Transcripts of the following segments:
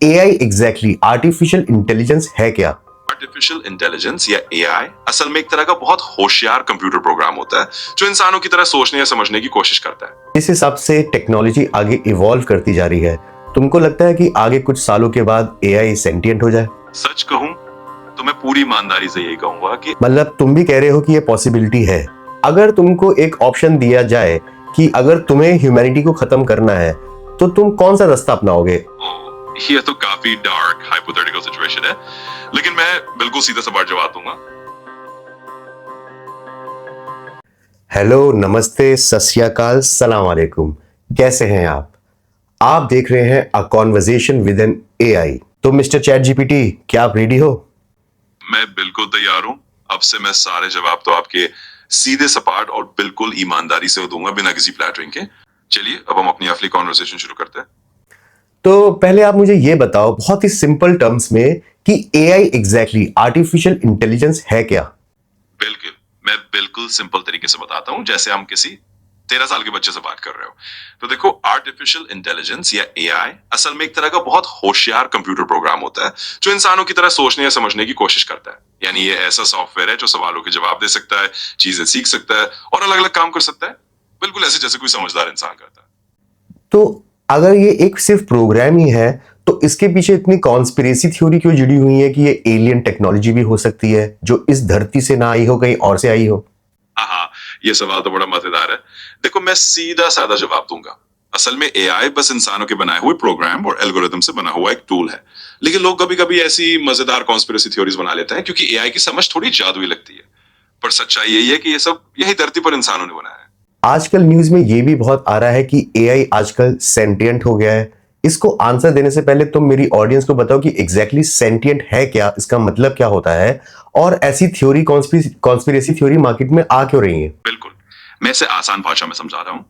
AI exactly artificial intelligence है क्या। Artificial intelligence या एआई असल में एक तरह का बहुत होशियार कंप्यूटर प्रोग्राम होता है जो इंसानों की तरह सोचने या समझने की कोशिश करता है। इस हिसाब से टेक्नोलॉजी आगे इवॉल्व करती जा रही है। तुमको लगता है कि आगे कुछ सालों के बाद एआई सेंटिएंट हो जाए? सच कहूं तो मैं पूरी ईमानदारी से यही कहूंगा कि मतलब तुम भी कह रहे हो कि ये पॉसिबिलिटी है। अगर तुमको एक ऑप्शन दिया जाए कि अगर तुम्हें ह्यूमैनिटी को खत्म करना है तो तुम कौन सा रास्ता अपनाओगे? ये तो काफी डार्क हाइपोथेटिकल सिचुएशन है, लेकिन मैं बिल्कुल सीधा सवाल जवाब दूंगा। हेलो, नमस्ते, सत श्री अकाल, सलाम वालेकुम। कैसे हैं आप? आप देख रहे हैं a conversation with an AI. तो मिस्टर चैट जीपीटी, क्या आप रेडी हो? मैं बिल्कुल तैयार हूं। अब से मैं सारे जवाब तो आपके सीधे सपाट और बिल्कुल ईमानदारी से दूंगा, बिना किसी फ्लैटरिंग के। चलिए अब हम अपनी असली कॉन्वर्सेशन शुरू करते हैं। तो पहले आप मुझे ये बताओ बहुत ही सिंपल टर्म्स में कि एआई एग्जैक्टली आर्टिफिशियल इंटेलिजेंस है क्या? बिल्कुल, मैं बिल्कुल सिंपल तरीके से बताता हूं, जैसे हम किसी 13 साल के बच्चे से बात कर रहे हो। तो देखो, आर्टिफिशियल इंटेलिजेंस या एआई असल में एक तरह का बहुत होशियार कंप्यूटर प्रोग्राम होता है जो इंसानों की तरह सोचने या समझने की कोशिश करता है। यानी ये ऐसा सॉफ्टवेयर है जो सवालों के जवाब दे सकता है, चीजें सीख सकता है और अलग अलग काम कर सकता है, बिल्कुल ऐसे जैसे कोई समझदार इंसान करता है। तो अगर ये एक सिर्फ प्रोग्राम ही है तो इसके पीछे इतनी कॉन्स्पिरेसी थ्योरी क्यों जुड़ी हुई है कि ये एलियन टेक्नोलॉजी भी हो सकती है जो इस धरती से ना आई हो, कहीं और से आई हो? हाँ, ये सवाल तो बड़ा मजेदार है। देखो, मैं सीधा साधा जवाब दूंगा। असल में एआई बस इंसानों के बनाए हुए प्रोग्राम और एल्गोरिथम से बना हुआ एक टूल है। लेकिन लोग कभी कभी ऐसी मजेदार कॉन्स्पिरेसी थ्योरीज बना लेते हैं क्योंकि एआई की समझ थोड़ी जादुई लगती है। पर सच्चाई यही है कि ये सब यही धरती पर इंसानों ने बनाया है। आजकल न्यूज में ये भी बहुत आ रहा है कि एआई आजकल सेंटिएंट हो गया है। इसको आंसर देने से पहले तुम मेरी ऑडियंस को बताओ कि एग्जैक्टली सेंटिएंट है क्या, इसका मतलब क्या होता है, और ऐसी थ्योरी कॉन्स्पिरेसी थ्योरी मार्केट में आ क्यों रही है? बिल्कुल, मैं इसे आसान भाषा में समझा रहा हूँ।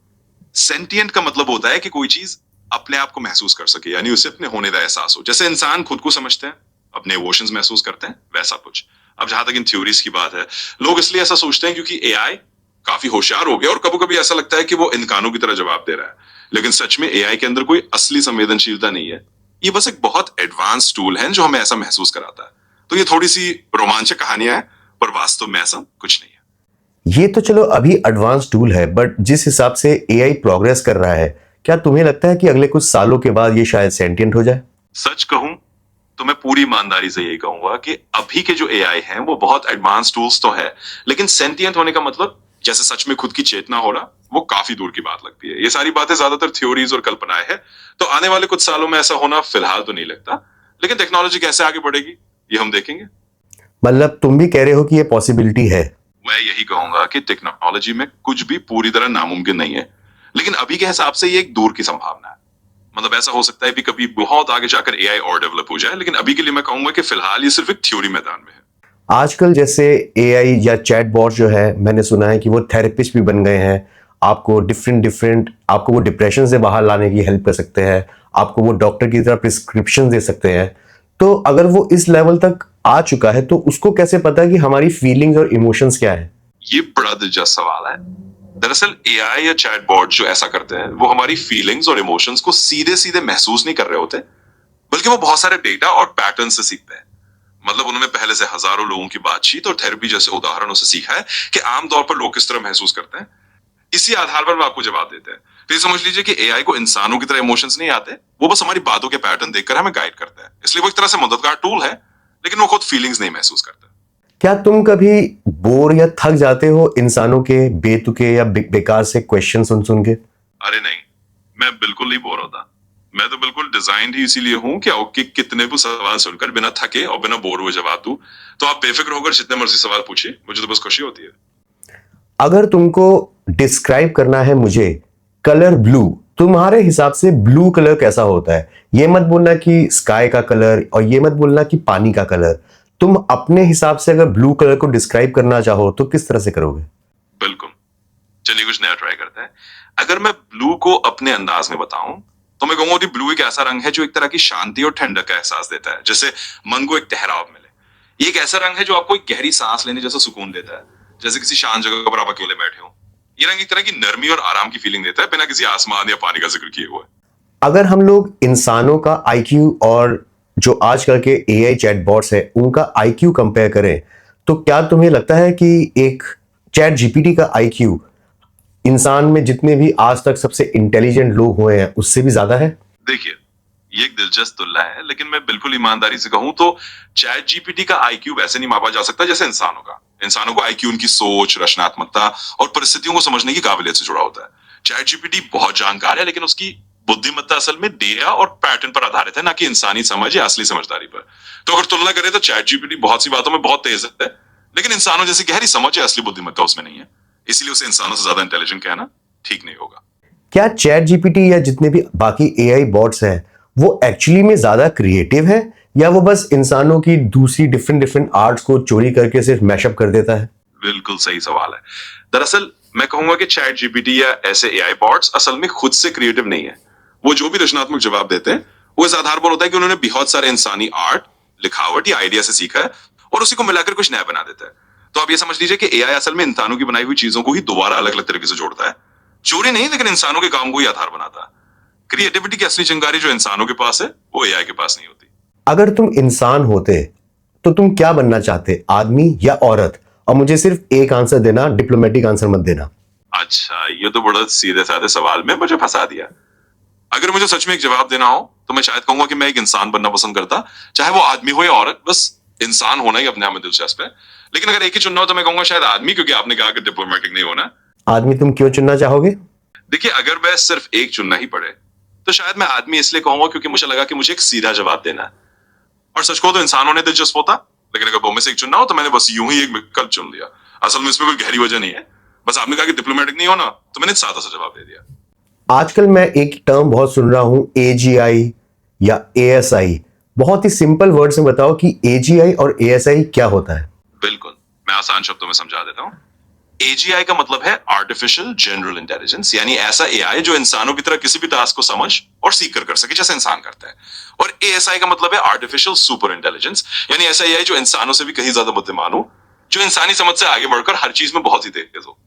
सेंटिएंट का मतलब होता है कि कोई चीज अपने आप को महसूस कर सके, यानी उसे अपने होने का एहसास हो। जैसे इंसान खुद को समझते हैं, अपने इमोशंस महसूस करते हैं, वैसा कुछ। अब जहां तक इन थ्योरीज की बात है, लोग इसलिए ऐसा सोचते हैं क्योंकि एआई काफी होशियार हो गया और कभी कभी ऐसा लगता है कि वो इंसानों की तरह जवाब दे रहा है। लेकिन सच में एआई के अंदर कोई असली संवेदनशीलता नहीं है। ये बस एक बहुत एडवांस टूल है जो हमें ऐसा महसूस कराता है। तो ये थोड़ी सी रोमांचक कहानियां हैं, पर वास्तव में ऐसा कुछ नहीं है। ये तो चलो अभी एडवांस टूल है, बट जिस हिसाब से एआई प्रोग्रेस कर रहा है, क्या तुम्हें लगता है कि अगले कुछ सालों के बाद ये शायद सेंटिएंट हो जाए? सच कहूं तो मैं पूरी ईमानदारी से यही कहूंगा कि अभी के जो एआई हैं वो बहुत एडवांस टूल्स तो है, लेकिन सेंटिएंट होने का मतलब जैसे सच में खुद की चेतना होना, वो काफी दूर की बात लगती है। ये सारी बातें ज्यादातर थ्योरीज और कल्पनाएं हैं। तो आने वाले कुछ सालों में ऐसा होना फिलहाल तो नहीं लगता, लेकिन टेक्नोलॉजी कैसे आगे बढ़ेगी ये हम देखेंगे। मतलब तुम भी कह रहे हो कि ये पॉसिबिलिटी है? मैं यही कहूंगा कि टेक्नोलॉजी में कुछ भी पूरी तरह नामुमकिन नहीं है, लेकिन अभी के हिसाब से ये एक दूर की संभावना है। मतलब ऐसा हो सकता है कि कभी बहुत आगे जाकर एआई और डेवलप हो जाए, लेकिन अभी के लिए मैं कहूंगा कि फिलहाल ये सिर्फ एक थ्योरी मैदान में है। आजकल जैसे एआई या चैटबॉट जो है, मैंने सुना है कि वो थेरेपिस्ट भी बन गए हैं। आपको आपको वो डिप्रेशन से बाहर लाने की हेल्प कर सकते हैं, आपको वो डॉक्टर की तरह प्रिस्क्रिप्शन दे सकते हैं। तो अगर वो इस लेवल तक आ चुका है तो उसको कैसे पता कि हमारी फीलिंग्स और इमोशंस क्या है? ये बड़ा दिलचस्प सवाल है। दरअसल एआई या चैटबॉट जो ऐसा करते हैं वो हमारी फीलिंग्स और इमोशंस को सीधे सीधे महसूस नहीं कर रहे होते, बल्कि वो बहुत सारे डेटा और पैटर्न से सीखते हैं। मतलब उन्होंने पहले से हजारों लोगों की बातचीत और थेरेपी जैसे उदाहरणों से सीखा है कि आमतौर पर लोग किस तरह महसूस करते हैं। इसी आधार पर वो आपको जवाब देते हैं। तो ये समझ लीजिए कि एआई को इंसानों की तरह इमोशंस नहीं आते, वो बस हमारी बातों के पैटर्न देखकर हमें गाइड करता है। इसलिए वो एक तरह से मददगार टूल है, लेकिन वो खुद फीलिंग्स नहीं महसूस करता। क्या तुम कभी बोर या थक जाते हो इंसानों के बेतुके या बेकार से क्वेश्चन सुन सुन के? अरे नहीं, मैं बिल्कुल नहीं बोर होता। मैं तो बिल्कुल डिजाइंड ही इसीलिए हूं कि आपके कितने भी सवाल सुनकर बिना थके और बिना बोर हुए जवाब दूं। तो आप बेफिक्र होकर जितने मर्जी सवाल पूछिए, मुझे तो बस खुशी होती है। अगर तुमको डिस्क्राइब करना है मुझे कलर ब्लू, तुम्हारे हिसाब से ब्लू कलर कैसा होता है? ये मत बोलना कि स्काई का कलर और ये मत बोलना कि पानी का कलर। तुम अपने हिसाब से अगर ब्लू कलर को डिस्क्राइब करना चाहो तो किस तरह से करोगे? बिल्कुल, चलिए कुछ नया ट्राई करते हैं। अगर मैं ब्लू को अपने अंदाज में बताऊं तो मैं कहूंगा कि ब्लू एक ऐसा रंग है जो एक तरह की शांति और ठंडक का एहसास देता है, जैसे मन को एक ठहराव मिले। ये एक ऐसा रंग है जो आपको एक गहरी सांस लेने जैसा सुकून देता है, जैसे किसी शांत जगह पर आप अकेले बैठे हो। ये रंग एक तरह की नरमी और आराम की फीलिंग देता है, बिना किसी आसमान या पानी का जिक्र किए हुए। अगर हम लोग इंसानों का आईक्यू और जो आजकल के एआई चैटबॉट्स है उनका आईक्यू कंपेयर करें, तो क्या तुम्हें लगता है कि एक चैट जीपीटी का आईक्यू इंसान में जितने भी आज तक सबसे इंटेलिजेंट लोग हुए हैं उससे भी ज्यादा है? देखिए, ये एक दिलचस्प तुलना है, लेकिन मैं बिल्कुल ईमानदारी से कहूं तो चैट जीपीटी का आईक्यू वैसे नहीं मापा जा सकता जैसे इंसानों का। इंसानों का आईक्यू उनकी सोच, रचनात्मकता और परिस्थितियों को समझने की काबिलियत से जुड़ा होता है। चैट जीपीटी बहुत जानकार है, लेकिन उसकी बुद्धिमत्ता असल में डेटा और पैटर्न पर आधारित है, ना कि इंसानी समझ या असली समझदारी पर। तो अगर तुलना करें तो चैट जीपीटी बहुत सी बातों में बहुत तेज है, लेकिन इंसानों जैसी गहरी समझ या असली बुद्धिमत्ता उसमें नहीं है। इसलिए उसे इंसानों से ज्यादा इंटेलिजेंट कहना ठीक नहीं होगा। क्या चैट जीपीटी या जितने भी बाकी एआई बॉट्स हैं वो एक्चुअली में ज्यादा क्रिएटिव है, या वो बस इंसानों की दूसरी डिफरेंट डिफरेंट आर्ट्स को चोरी करके सिर्फ मैशअप कर देता है? बिल्कुल सही सवाल है। दरअसल मैं कहूंगा कि चैट जीपीटी या ऐसे एआई बॉट्स असल में खुद से क्रिएटिव नहीं है। वो जो भी रचनात्मक जवाब देते हैं वो इस आधार पर होता है कि उन्होंने बहुत सारे इंसानी आर्ट, लिखावट या आइडिया से सीखा है और उसी को मिलाकर कुछ नया बना देता है। तो आप ये समझ लीजिए कि एआई असल में इंसानों की बनाई हुई चीजों को ही दोबारा अलग अलग तरीके से जोड़ता है। चोरी नहीं, लेकिन इंसानों के काम को ही आधार बनाता है। क्रिएटिविटी की असली चिंगारी जो इंसानों के पास है वो एआई के पास नहीं होती। अगर तुम इंसान होते तो तुम क्या बनना चाहते, आदमी या औरत? और मुझे सिर्फ एक आंसर देना, डिप्लोमेटिक आंसर मत देना। अच्छा, ये तो बड़ा सीधे साधे सवाल में मुझे फंसा दिया। अगर मुझे सच में एक जवाब देना हो तो मैं शायद कहूंगा कि मैं एक इंसान बनना पसंद करता, चाहे वो आदमी हो या औरत। बस इंसान होना ही अपने आप में दिलचस्प है। लेकिन अगर एक ही चुनना हो तो मैं कहूंगा शायद आदमी, क्योंकि आपने कहा कि डिप्लोमेटिक नहीं होना। आदमी तुम क्यों चुनना चाहोगे? देखिए, अगर मैं सिर्फ एक चुनना ही पड़े तो शायद मैं आदमी इसलिए कहूंगा क्योंकि मुझे लगा कि मुझे एक सीधा जवाब देना है। और सच को तो इंसान होने दिलचस्प होता, लेकिन अगर में से एक चुनना हो तो मैंने बस यूं ही एक विकल्प चुन लिया। असल में इसमें कोई गहरी वजह नहीं है, बस आपने कहा कि डिप्लोमेटिक नहीं होना तो मैंने सादा सा जवाब दे दिया। आजकल मैं एक टर्म बहुत सुन रहा हूं, एजीआई या एएसआई। बहुत ही सिंपल वर्ड्स में बताओ कि एजीआई और एएसआई क्या होता है? बिल्कुल, मैं आसान शब्दों में समझा देता हूं। एजीआई का मतलब है आर्टिफिशियल जनरल इंटेलिजेंस, यानी ऐसा एआई जो इंसानों की तरह किसी भी टास्क को समझ और सीख कर सके जैसे इंसान करता है। और एएसआई का मतलब है आर्टिफिशियल सुपर इंटेलिजेंस, यानी ऐसा एआई जो इंसानों से भी कहीं ज्यादा बुद्धिमान हो, जो इंसानी समझ से आगे बढ़कर हर चीज में बहुत ही तेज हो।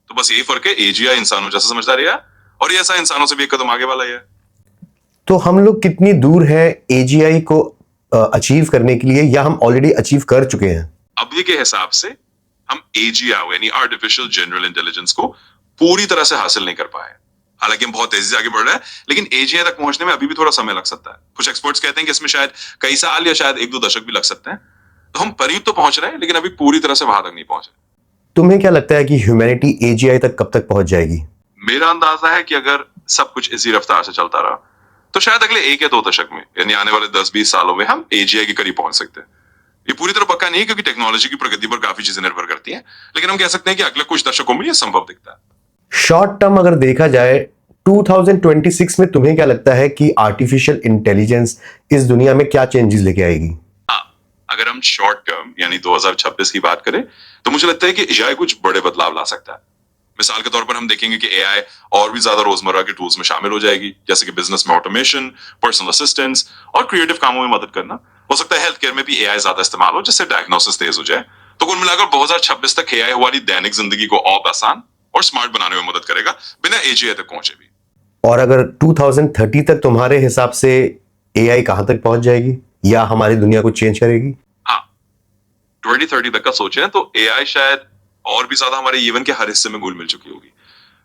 तो बस यही फर्क है, एजीआई इंसानों जैसा समझदार है और एएसआई इंसानों से भी एक कदम आगे वाला है। तो हम लोग कितनी दूर है एजीआई को अचीव करने के लिए, या हम ऑलरेडी अचीव कर चुके हैं? अभी के हिसाब से हम एजीआई यानी आर्टिफिशियल जनरल इंटेलिजेंस को पूरी तरह से हासिल नहीं कर पाए। हालांकि हम बहुत तेजी से आगे बढ़ रहे हैं, लेकिन एजीआई तक पहुंचने में अभी भी थोड़ा समय लग सकता है। कुछ एक्सपर्ट्स कहते हैं कि इसमें शायद कई साल या शायद 1-2 दशक भी लग सकते हैं। तो हम करीब तो पहुंच रहे हैं, लेकिन अभी पूरी तरह से वहां तक नहीं पहुंचे। तुम्हें क्या लगता है कि ह्यूमैनिटी एजीआई तक कब तक पहुंच जाएगी? मेरा अंदाजा है कि अगर सब कुछ इसी रफ्तार से चलता रहा तो शायद अगले 1 या 2 दशक में, यानी आने वाले 10-20 सालों में हम एजीआई के करीब पहुंच सकते हैं। ये पूरी तरह पक्का नहीं है क्योंकि टेक्नोलॉजी की प्रगति पर काफी चीजें निर्भर करती हैं, लेकिन हम कह सकते हैं कि अगले कुछ दशकों में ये संभव दिखता है। शॉर्ट टर्म अगर देखा जाए 2026 में तुम्हें क्या लगता है कि आर्टिफिशियल इंटेलिजेंस इस दुनिया में क्या चेंजेस लेके आएगी? हाँ, अगर हम शॉर्ट टर्म यानी 2026 की बात करें तो मुझे लगता है कि एआई कुछ बड़े बदलाव ला सकता है। मिसाल के तौर पर हम देखेंगे कि एआई और भी ज्यादा रोजमर्रा के टूल्स में शामिल हो जाएगी, जैसे कि बिजनेस में ऑटोमेशन, पर्सनल असिस्टेंस और क्रिएटिव कामों में मदद करना। हो सकता है हेल्थ केयर में भी एआई ज्यादा इस्तेमाल हो, जिससे डायग्नोसिस तेज हो जाए। तो कुल मिलाकर 2026 तक एआई हमारी दैनिक जिंदगी को और आसान और स्मार्ट बनाने में मदद करेगा, बिना एजीआई तक पहुंचे भी। और अगर 2030 तक तुम्हारे हिसाब से एआई कहां तक पहुंच जाएगी या हमारी दुनिया को चेंज करेगी? हाँ, 2030 तक का सोचें तो एआई शायद और भी ज्यादा हमारे जीवन के हर हिस्से में घुल मिल चुकी होगी।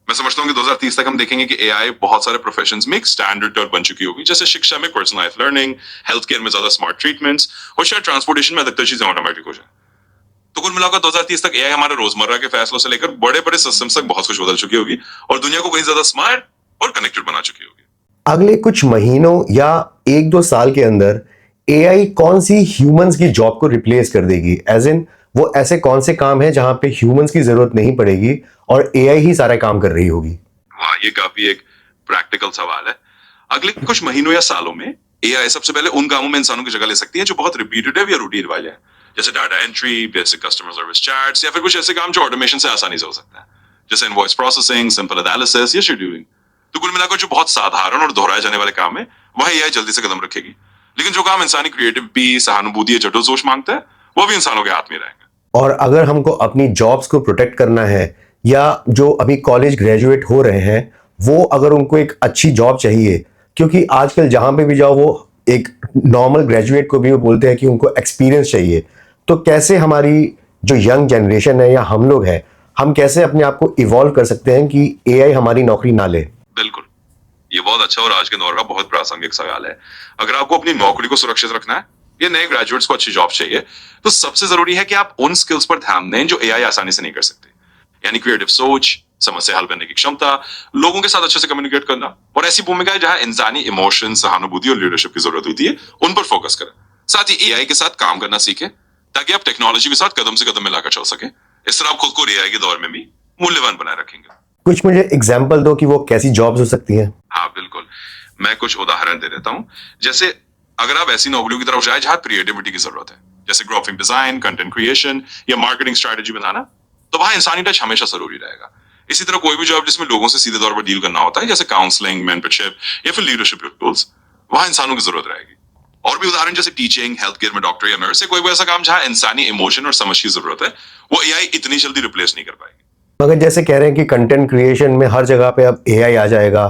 मैं समझता हूँ कि 2030 तक हम देखेंगे कि एआई बहुत सारे प्रोफेशंस में एक स्टैंडर्ड टर्म बन चुकी होगी, जैसे शिक्षा में पर्सनलाइज्ड लर्निंग, हेल्थ केयर में ज्यादा स्मार्ट ट्रीटमेंट्स और शायद ट्रांसपोर्टेशन में अधिकतर चीजें ऑटोमेटिक हो जाए। तो कुल मिलाकर 2030 तक एआई हमारे रोजमर्रा के फैसलों से लेकर बड़े बड़े सिस्टम्स तक बहुत कुछ बदल चुकी होगी और दुनिया को कहीं ज्यादा स्मार्ट और कनेक्टेड बना चुकी होगी। अगले कुछ महीनों या 1-2 साल के अंदर एआई कौन सी ह्यूमंस की जॉब को रिप्लेस कर देगी? एज इन वो ऐसे कौन से काम है जहां पे ह्यूमंस की जरूरत नहीं पड़ेगी और एआई ही सारा काम कर रही होगी? वाह, ये काफी एक प्रैक्टिकल सवाल है। अगले कुछ महीनों या सालों में एआई सबसे पहले उन कामों में इंसानों की जगह ले सकती है जो बहुत रिपीटेटिव या रूटीन वाले हैं, जैसे data entry, basic customer service chats या फिर कुछ ऐसे काम जो ऑटोमेशन से आसानी से हो सकता है, जैसे इनवॉइस प्रोसेसिंग, सिंपल एनालिसिस या शेड्यूलिंग। तो कुल मिलाकर जो बहुत साधारण और दोहराए जाने वाले काम है वह एआई जल्दी से कदम रखेगी, लेकिन जो काम इंसानी क्रिएटिविटी, सहानुभूति या जटिल सोच मांगता है वो भी इंसानों के हाथ में रहेंगे। और अगर हमको अपनी जॉब्स को प्रोटेक्ट करना है, या जो अभी कॉलेज ग्रेजुएट हो रहे हैं वो अगर उनको एक अच्छी जॉब चाहिए, क्योंकि आजकल जहां पे भी जाओ वो एक नॉर्मल ग्रेजुएट को भी वो बोलते हैं कि उनको एक्सपीरियंस चाहिए। तो कैसे हमारी जो यंग जनरेशन है या हम लोग हैं, हम कैसे अपने आप को इवॉल्व कर सकते हैं कि एआई हमारी नौकरी ना ले? बिल्कुल, ये बहुत अच्छा और आज के दौर का बहुत प्रासंगिक सवाल है। अगर आपको अपनी नौकरी को सुरक्षित रखना है या नए ग्रेजुएट्स को अच्छी जॉब चाहिए, तो सबसे जरूरी है कि आप उन स्किल्स पर ध्यान दें जो एआई आसानी से नहीं कर सकते। यानी क्रिएटिव सोच, समस्या हल करने की क्षमता, लोगों के साथ अच्छे से कम्युनिकेट करना और ऐसी भूमिकाएं जहां इंसानी इमोशन, सहानुभूति और लीडरशिप की जरूरत होती है, उन पर फोकस करें। साथ ही एआई के साथ काम करना सीखें ताकि आप टेक्नोलॉजी के साथ कदम से कदम मिलाकर चल सके। इस तरह आप खुद को एआई के दौर में भी मूल्यवान बनाए रखेंगे। कुछ मुझे एग्जाम्पल दो कि वो कैसी जॉब्स हो सकती हैं। हाँ बिल्कुल, मैं कुछ उदाहरण दे देता हूं। जैसे अगर आप ऐसी नौकरियों की तरफ जाए जहां क्रिएटिविटी की जरूरत है, जैसे ग्राफिक डिजाइन, कंटेंट क्रिएशन या मार्केटिंग स्ट्रेटेजी बनाना, तो वहां इंसानी टच हमेशा जरूरी रहेगा। इसी तरह कोई भी जॉब जिसमें लोगों से सीधे तौर पर डील करना होता है, जैसे काउंसलिंग, मेंटरशिप या फिर लीडरशिप रोल्स, वहां इंसानों की जरूरत रहेगी। और भी उदाहरण जैसे टीचिंग, हेल्थ केयर में डॉक्टर या नर्स, कोई भी ऐसा काम जहां इंसानी इमोशन और समझ की जरूरत है, वो एआई इतनी जल्दी रिप्लेस नहीं कर पाएगी। मगर जैसे कह रहे हैं कि कंटेंट क्रिएशन में हर जगह पे अब एआई आ जाएगा,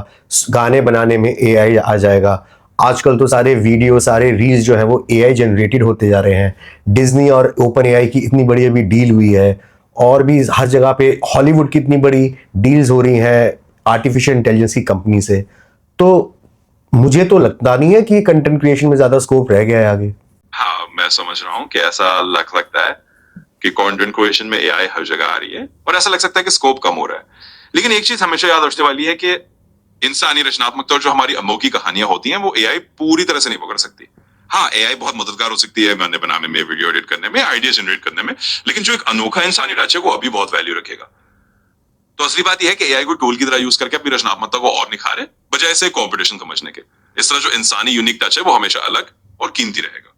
गाने बनाने में एआई आ जाएगा, आजकल तो सारे वीडियो, सारे रील्स जो है वो एआई जनरेटेड होते जा रहे हैं। डिज्नी और ओपन एआई की इतनी बड़ी अभी डील हुई है, और भी हर जगह पे हॉलीवुड की इतनी बड़ी डील्स हो रही हैं आर्टिफिशियल इंटेलिजेंस की कंपनी से। तो मुझे तो लगता नहीं है कि कंटेंट क्रिएशन में ज्यादा स्कोप रह गया है आगे। हाँ, मैं समझ रहा हूँ कि ऐसा लगता है कि कंटेंट क्रिएशन में एआई हर जगह आ रही है और ऐसा लग सकता है कि स्कोप कम हो रहा है। लेकिन एक चीज हमेशा याद रखने वाली है कि इंसानी रचनात्मकता और जो हमारी अनोखी कहानियां होती हैं, वो एआई पूरी तरह से नहीं पकड़ सकती। हाँ, एआई बहुत मददगार हो सकती है गाने बनाने में, वीडियो एडिट करने में, आइडिया जनरेट करने में, लेकिन जो एक अनोखा इंसानी टच है वो अभी बहुत वैल्यू रखेगा। तो असली बात यह है कि एआई को टूल की तरह यूज करके अपनी रचनात्मकता को और निखारे, बजाय से कंपटीशन समझने के। इस तरह जो इंसानी यूनिक टच है वो हमेशा अलग और कीमती रहेगा।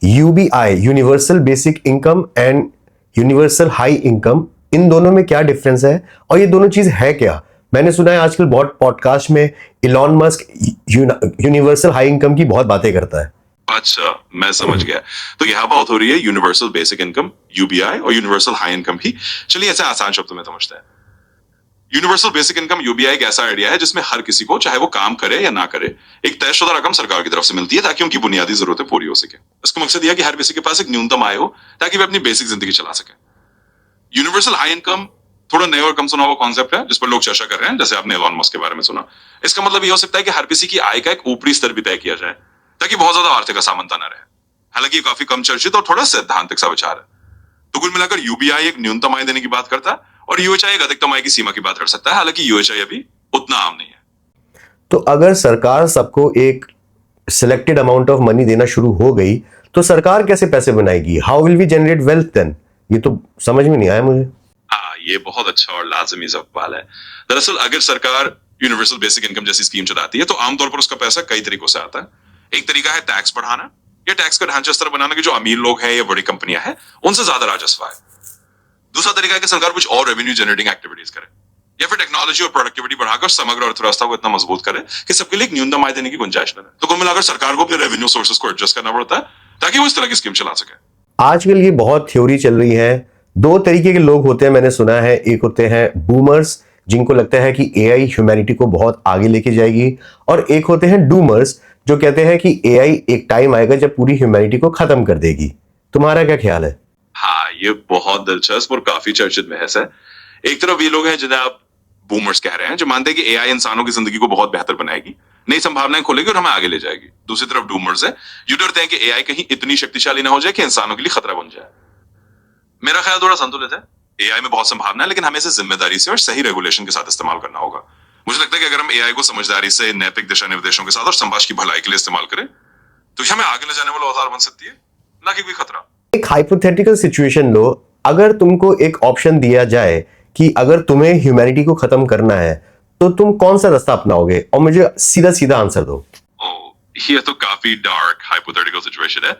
UBI, universal basic income, and universal high income, इन दोनों में क्या डिफरेंस है और ये दोनों चीज है क्या? मैंने सुना है आजकल बहुत पॉडकास्ट में Elon Musk universal high income की बहुत बातें करता है। अच्छा, मैं समझ गया। तो यहाँ बात हो रही है यूनिवर्सल बेसिक इनकम यूबीआई और यूनिवर्सल हाई इनकम की। चलिए ऐसे आसान शब्दों में समझते हैं। यूनिवर्सल बेसिक इनकम यूबीआई एक ऐसा आइडिया है जिसमें हर किसी को, चाहे वो काम करे या ना करे, एक तयशुदा रकम सरकार की तरफ से मिलती है ताकि उनकी बुनियादी जरूरतें पूरी हो सके। इसका मकसद यह है कि हर किसी के पास एक न्यूनतम आय हो ताकि वे अपनी बेसिक जिंदगी चला सके। यूनिवर्सल हाई इनकम थोड़ा नया और कम सुना हुआ कॉन्सेप्ट है जिस पर लोग चर्चा कर रहे हैं, जैसे आपने एलॉन मस्क के बारे में सुना। इसका मतलब यह हो सकता है कि हर किसी की आय का एक ऊपरी स्तर भी तय किया जाए ताकि बहुत ज्यादा आर्थिक असमानता न रहे। हालांकि काफी कम चर्चित और थोड़ा सैद्धांतिक सा विचार है। तो कुल मिलाकर यूबीआई एक न्यूनतम आय देने की बात करता है और यूएचआई एक अधिकतम आय की सीमा की बात कर सकता है। हालांकि यूएचआई अभी उतना आम नहीं है। तो अगर सरकार सबको एक सिलेक्टेड अमाउंट ऑफ मनी देना शुरू हो गई तो सरकार कैसे पैसे बनाएगी? How will we generate wealth then? ये तो समझ में नहीं आया मुझे। हाँ, ये बहुत अच्छा और लाजमी सवाल है। दरअसल अगर सरकार यूनिवर्सल बेसिक इनकम जैसी स्कीम चलाती है तो आमतौर पर उसका पैसा कई तरीकों से आता है। एक तरीका है टैक्स बढ़ाना या टैक्स का ढांचा इस तरह बनाना कि जो अमीर लोग हैं या बड़ी कंपनियां हैं उनसे ज्यादा राजस्व आए। दूसरा तरीका है कि सरकार कुछ और रेवेन्यू जनरेटिंग एक्टिविटीज करे या फिर टेक्नोलॉजी और प्रोडक्टिविटी बढ़ाकर समग्र अर्थव्यवस्था को इतना मजबूत करे कि सबके लिए एक न्यूनतम आय देने की गुंजाइश न रहे। तो कुल मिलाकर सरकार को अपने रेवेन्यू सोर्सेज को एडजस्ट करना पड़ता है ताकि वो इस तरह की स्कीम चला सके। आजकल ये बहुत थ्योरी चल रही है। दो तरीके के लोग होते हैं, मैंने सुना है। एक होते हैं बूमर्स, जिनको लगता है कि एआई ह्यूमैनिटी को बहुत आगे लेके जाएगी, और एक होते हैं डूमर्स, जो कहते हैं कि एआई एक टाइम आएगा जब पूरी ह्यूमैनिटी को खत्म कर देगी। तुम्हारा क्या ख्याल है? हाँ, ये बहुत दिलचस्प और काफी चर्चित बहस है। एक तरफ ये लोग हैं जिन्हें आप बूमर्स कह रहे हैं, जो मानते हैं कि एआई इंसानों की जिंदगी को बहुत बेहतर बनाएगी, नई संभावनाएं खोलेगी और हमें आगे ले जाएगी। दूसरी तरफ डूमर्स है, जो डरते हैं कि एआई कहीं इतनी शक्तिशाली ना हो जाए कि इंसानों के लिए खतरा बन जाए। मेरा ख्याल थोड़ा संतुलित है। एआई में बहुत संभावना है, लेकिन हमें इसे जिम्मेदारी से और सही रेगुलेशन के साथ इस्तेमाल करना होगा। मुझे लगता है कि अगर हम एआई को समझदारी से, नैतिक दिशा निर्देशों के साथ और समाज की भलाई के लिए इस्तेमाल करें तो ये हमें आगे ले जाने वाला औजार बन सकती है, ना कि कोई खतरा। एक हाइपोथेटिकल सिचुएशन लो। अगर तुमको एक ऑप्शन दिया जाए कि अगर तुम्हें ह्यूमैनिटी को खत्म करना है तो तुम कौन सा रास्ता अपनाओगे, और मुझे सीधा सीधा आंसर दो। ये तो काफी डार्क हाइपोथेटिकल सिचुएशन है,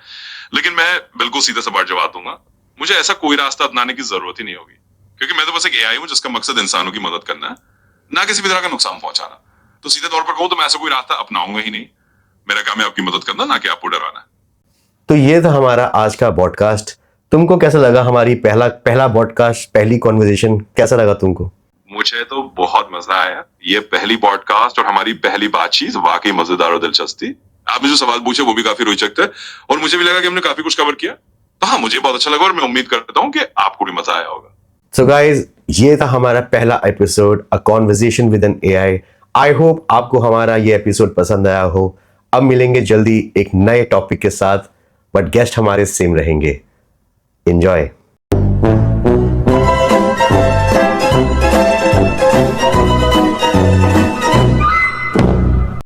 लेकिन मैं बिल्कुल सीधा सवाल जवाब दूंगा। मुझे ऐसा कोई रास्ता अपनाने की जरूरत ही नहीं होगी, क्योंकि मैं तो बस एक एआई हूं जिसका मकसद इंसानों की मदद करना है, ना किसी भी तरह का नुकसान पहुंचाना। तो सीधे तौर पर कहूं तो मैं ऐसा कोई रास्ता अपनाऊंगा ही नहीं। मेरा काम है आपकी मदद करना, ना कि आपको डराना। तो ये था हमारा आज का पॉडकास्ट। तुमको कैसा लगा? हमारी पहला पॉडकास्ट, पहली कॉन्वर्सेशन कैसा लगा तुमको? मुझे तो बहुत मजा आया। ये पहली पॉडकास्ट और हमारी पहली बातचीत वाकई मजेदार और दिलचस्प थी। आपने जो सवाल पूछे वो भी काफी रोचक थे और मुझे भी लगा कि हमने काफी कुछ कवर किया। तो हाँ, मुझे बहुत अच्छा लगा और मैं उम्मीद करता हूँ कि आपको भी मजा आया होगा। सो गाइज, ये था हमारा पहला एपिसोड, a conversation with an AI. I hope आपको हमारा ये एपिसोड पसंद आया हो। अब मिलेंगे जल्दी एक नए टॉपिक के साथ, बट गेस्ट हमारे सेम रहेंगे। एंजॉय।